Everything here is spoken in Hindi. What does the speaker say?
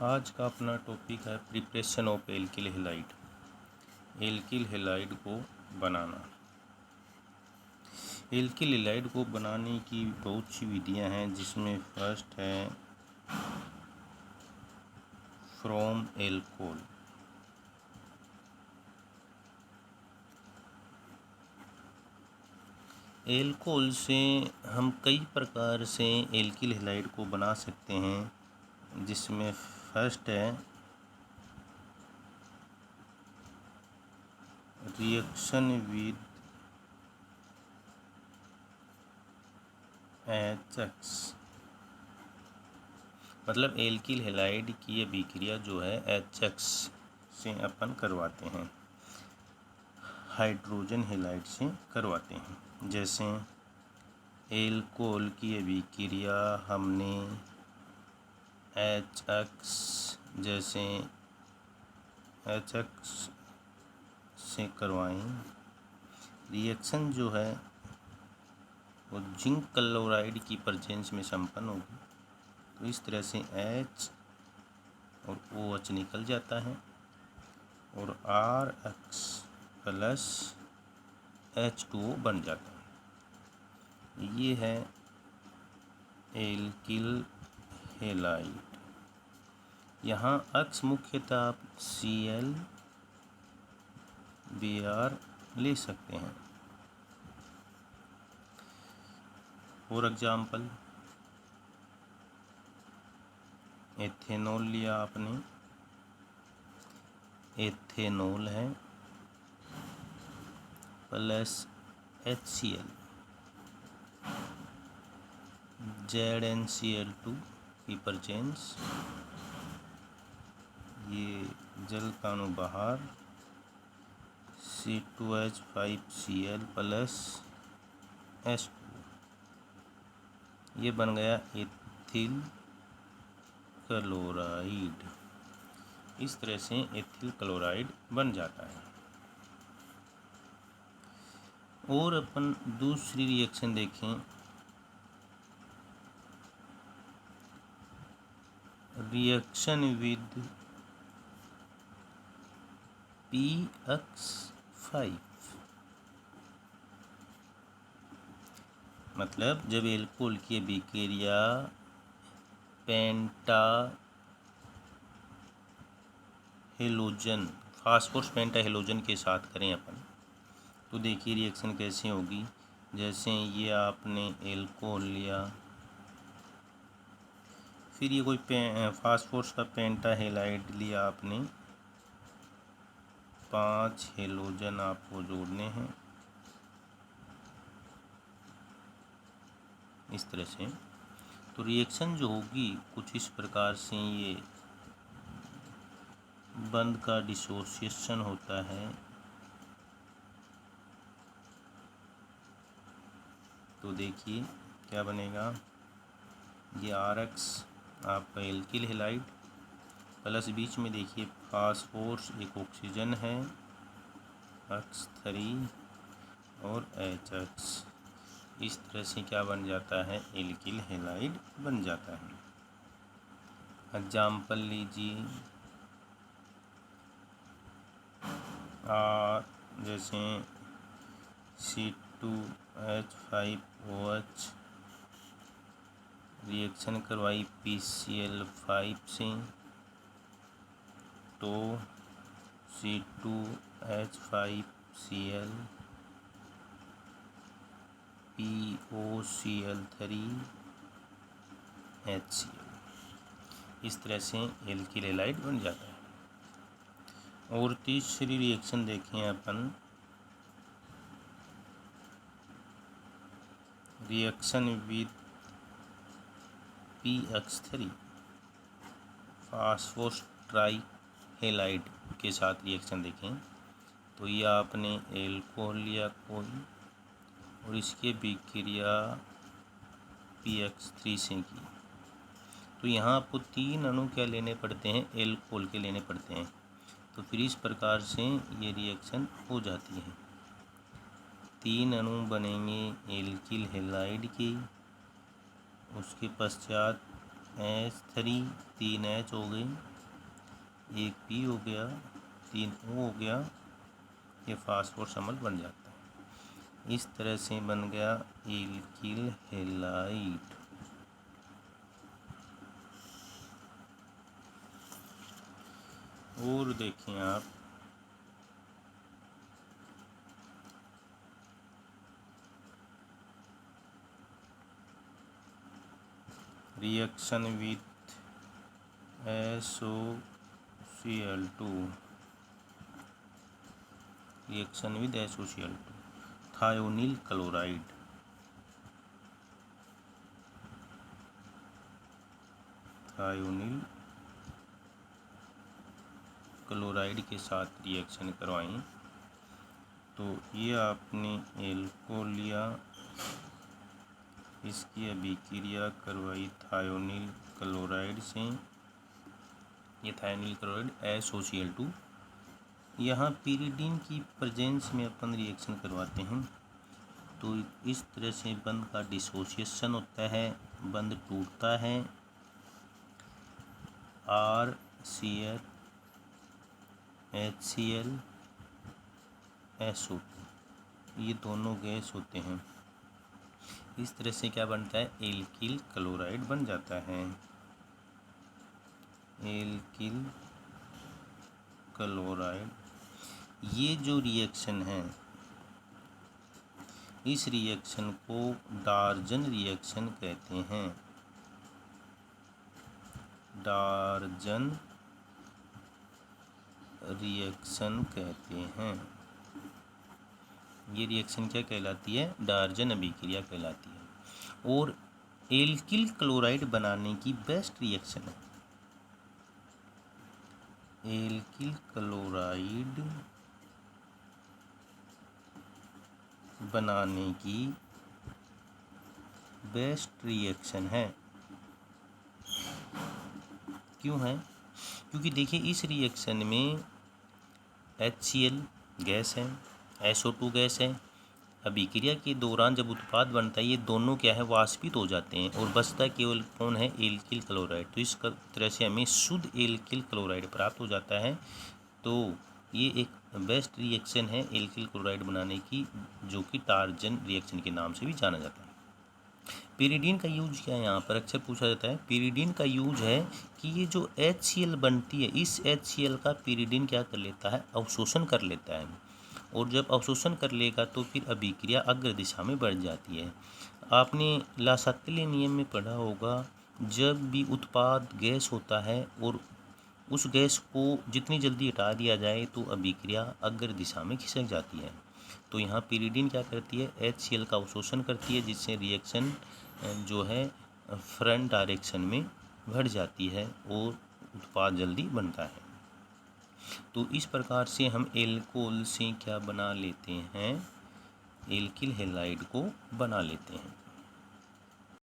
आज का अपना टॉपिक है preparation of alkyl halide. Alkyl halide को बनाना। एल्किल हैलाइड को बनाने की बहुत सी विधियां हैं, जिसमें फर्स्ट है फ्रॉम एल्कोहल। एल्कोहल से हम कई प्रकार से एल्किल हैलाइड को बना सकते हैं, जिसमें फर्स्ट है रिएक्शन विद HX। मतलब एल्किल हैलाइड की अभिक्रिया जो है HX से अपन करवाते हैं, हाइड्रोजन हैलाइड से करवाते हैं। जैसे एल्कोहल की अभिक्रिया हमने HX जैसे HX से करवाएं, रिएक्शन जो है वो जिंक क्लोराइड की प्रेजेंस में संपन्न होगी। तो इस तरह से H और OH निकल जाता है और RX प्लस H2O बन जाता है। ये है एल्किल हैलाइड। यहाँ X मुख्यतः Cl Br ले सकते हैं। फॉर एग्जाम्पल एथेनॉल लिया आपने, एथेनॉल है प्लस HCl, ZnCl2 की प्रेजेंस, ये जल का अणु बाहर, C2H5Cl प्लस H2, ये बन गया एथिल क्लोराइड। इस तरह से एथिल क्लोराइड बन जाता है। और अपन दूसरी रिएक्शन देखें, रिएक्शन विद PX5। मतलब जब एल्कोहल की अभिक्रिया पेंटा हेलोजन, फास्फोरस पेंटा हेलोजन के साथ करें अपन, तो देखिए रिएक्शन कैसे होगी। जैसे ये आपने एल्कोहल लिया, फिर ये कोई फास्फोरस का पेंटा हेलाइड लिया आपने, 5 हेलोजन आपको जोड़ने हैं इस तरह से। तो रिएक्शन जो होगी कुछ इस प्रकार से, ये बंध का डिसोसिएशन होता है। तो देखिए क्या बनेगा, ये RX आपका एल्किल हैलाइड प्लस बीच में देखिए फास्फोरस, एक ऑक्सीजन है X3 और HX। इस तरह से क्या बन जाता है, एल्किल हैलाइड बन जाता है। एग्जाम्पल लीजिए, जैसे C2H5OH रिएक्शन करवाई PCl5 से, तो C2H5Cl POCl3 HCl। इस तरह से एल्किल हैलाइड बन जाता है। और तीसरी रिएक्शन देखें अपन, reaction with PX3 phosphorus tri halide के साथ रिएक्शन देखें, तो ये आपने एल्कोहल लिया कोई और इसकी अभिक्रिया PX3 से की। तो यहाँ आपको 3 अणु क्या लेने पड़ते हैं, एल्कोहल के लेने पड़ते हैं। तो फिर इस प्रकार से ये रिएक्शन हो जाती है। 3 अणु बनेंगे एल्किल हैलाइड के, उसके पश्चात H3 3H हो गई, एक P हो गया, 3 O हो गया, ये फास्फोरसमल बन जाता है। इस तरह से बन गया एल्किल हैलाइड। और देखें आप, reaction with SOCl2, reaction with SOCl2, thionyl chloride, thionyl chloride के साथ रिएक्शन करवाएं तो ये आपने एल्को लिया, इसकी अभिक्रिया करवाई थायोनील क्लोराइड से, ये थायोनील क्लोराइड SOCl2। यहाँ पिरिडीन की प्रेजेंस में अपन रिएक्शन करवाते हैं तो इस तरह से बंध का डिसोसिएशन होता है, बंध टूटता है, RCl HCl SO2, ये दोनों गैस होते हैं। इस तरह से क्या बनता है, एल्किल क्लोराइड बन जाता है। एल्किल क्लोराइड, ये जो रिएक्शन है, इस रिएक्शन को डार्जन रिएक्शन कहते हैं। डार्जन रिएक्शन कहते हैं। ये रिएक्शन क्या कहलाती है, डार्जन अभिक्रिया कहलाती है और एल्किल क्लोराइड बनाने की बेस्ट रिएक्शन है। एल्किल क्लोराइड बनाने की बेस्ट रिएक्शन है। क्यों है, क्योंकि देखिए इस रिएक्शन में HCl गैस है, SO2 गैस है। अभिक्रिया के दौरान जब उत्पाद बनता है ये दोनों क्या है, वाष्पित हो जाते हैं और बचता केवल कौन है, एल्किल क्लोराइड। तो इस तरह से हमें शुद्ध एल्किल क्लोराइड प्राप्त हो जाता है। तो ये एक बेस्ट रिएक्शन है एल्किल क्लोराइड बनाने की, जो कि टार्जन रिएक्शन के नाम से भी जाना जाता है। पिरिडीन का यूज क्या है, यहाँ पर अक्सर पूछा जाता है। पिरिडीन का यूज है कि ये जो HCl बनती है, इस HCl का पिरिडीन क्या कर लेता है, अवशोषण कर लेता है और जब अवशोषण कर लेगा तो फिर अभिक्रिया अग्र दिशा में बढ़ जाती है। आपने लासात्तले नियम में पढ़ा होगा, जब भी उत्पाद गैस होता है और उस गैस को जितनी जल्दी हटा दिया जाए तो अभिक्रिया अग्र दिशा में खिसक जाती है। तो यहाँ पिरिडीन क्या करती है, HCl का अवशोषण करती है, जिससे रिएक्शन जो है फ्रंट डायरेक्शन में बढ़ जाती है और उत्पाद जल्दी बनता है। तो इस प्रकार से हम एल्कोहल से क्या बना लेते हैं, एल्किल हैलाइड को बना लेते हैं।